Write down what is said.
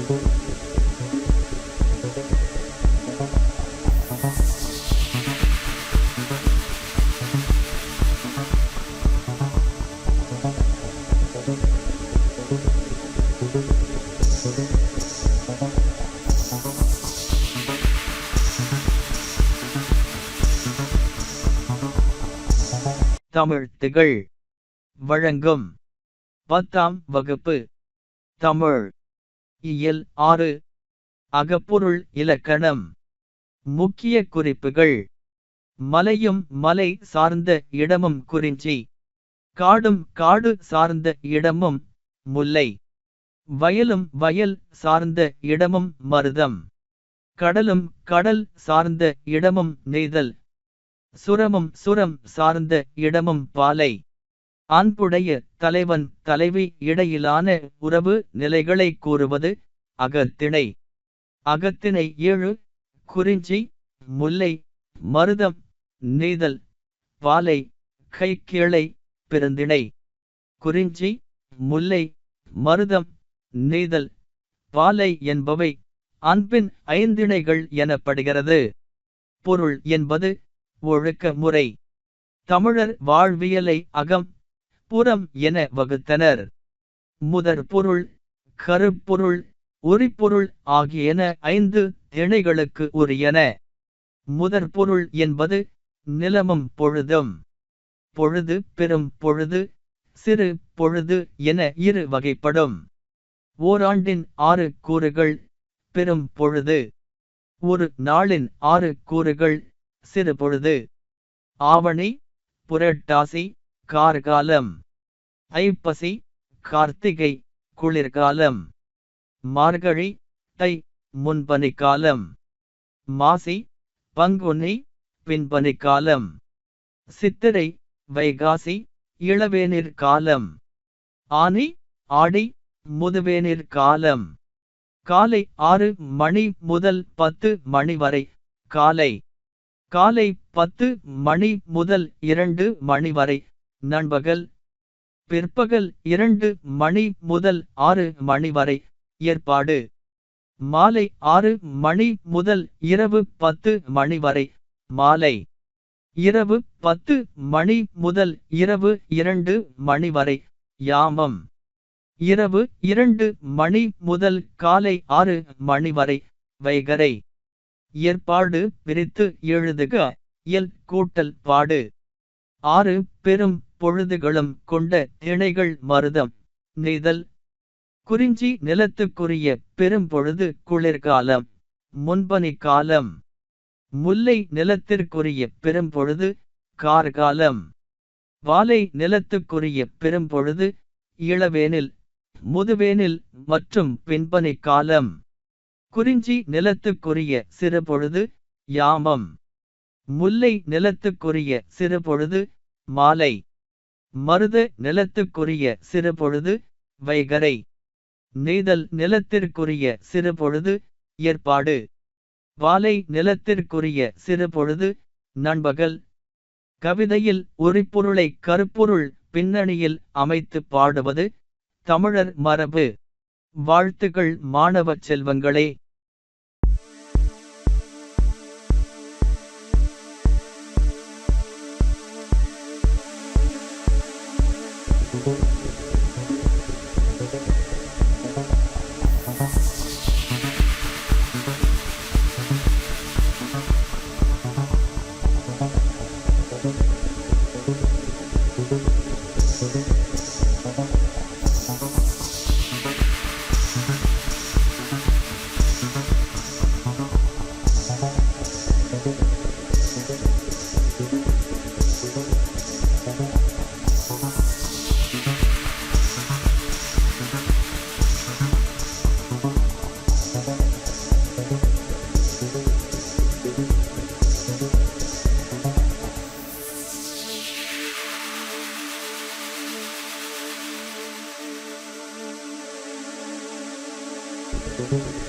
தமிழ் திகழ் வழங்கும் 10ஆம் வகுப்பு தமிழ் இயல் 6 அகப்பொருள் இலக்கணம். முக்கிய குறிப்புகள்: மலையும் மலை சார்ந்த இடமும் குறிஞ்சி, காடும் காடு சார்ந்த இடமும் முல்லை, வயலும் வயல் சார்ந்த இடமும் மருதம், கடலும் கடல் சார்ந்த இடமும் நெய்தல், சுரமும் சுரம் சார்ந்த இடமும் பாலை. அன்புடைய தலைவன் தலைவி இடையிலான உறவு நிலைகளை கூறுவது அகத்திணை. அகத்திணை 7: குறிஞ்சி, முல்லை, மருதம், நெய்தல், பாலை, கைக்கிளை, பெருந்திணை. குறிஞ்சி, முல்லை, மருதம், நெய்தல், பாலை என்பவை அன்பின் ஐந்திணைகள் எனப்படுகிறது. பொருள் என்பது ஒழுக்க முறை. தமிழர் வாழ்வியலை அகம் புறம் என வகுத்தனர். முதற் பொருள், கருப்பொருள், உரிப்பொருள் ஆகியன 5 திணைகளுக்கு உரியன. முதற் பொருள் என்பது நிலமும் பொழுதும். பொழுது பெரும் பொழுது, சிறு பொழுது என 2 வகைப்படும். ஓராண்டின் 6 கூறுகள் பெரும் பொழுது, ஒரு நாளின் 6 கூறுகள் சிறு பொழுது. ஆவணி, புரட்டாசி கார்காலம், ஐப்பசி, கார்த்திகை குளிர்காலம், மார்கழி, தை முன்பனிக்காலம், மாசி, பங்குனி பின்பனிக்காலம், சித்திரை, வைகாசி இளவேனிற் காலம், ஆனி, ஆடி முதுவேனிற் காலம். காலை 6 மணி முதல் 10 மணி வரை காலை. காலை 10 மணி முதல் 2 மணி வரை நண்பகல். பிற்பகல் 2 மணி முதல் 6 மணி வரை ஏற்பாடு. மாலை 6 மணி முதல் இரவு 10 மணி வரை மாலை. இரவு 10 மணி முதல் இரவு 2 மணி வரை யாமம். இரவு 2 மணி முதல் காலை 6 மணி வரை வைகறை. ஏற்பாடு பிரித்து எழுதுக. இயல் கூட்டல் பாடு. 6 பெரும் பொழுதுகளும் கொண்ட திணைகள் மருதம், நெய்தல். குறிஞ்சி நிலத்துக்குரிய பெரும்பொழுது குளிர்காலம், முன்பனிக்காலம். முல்லை நிலத்திற்குரிய பெரும்பொழுது கார்காலம். பாலை நிலத்துக்குரிய பெரும்பொழுது இளவேனில், முதுவேனில் மற்றும் பின்பனிக்காலம். குறிஞ்சி நிலத்துக்குரிய சிறுபொழுது யாமம். முல்லை நிலத்துக்குரிய சிறுபொழுது மாலை. மருத நிலத்துக்குரிய சிறுபொழுது வைகறை. நெய்தல் நிலத்திற்குரிய சிறுபொழுது ஏற்பாடு. பாலை நிலத்திற்குரிய சிறுபொழுது நண்பகல். கவிதையில் உரிப்பொருளை கருப்பொருள் பின்னணியில் அமைத்து பாடுவது தமிழர் மரபு. வாழ்த்துக்கள் மாணவ செல்வங்களே. Thank you.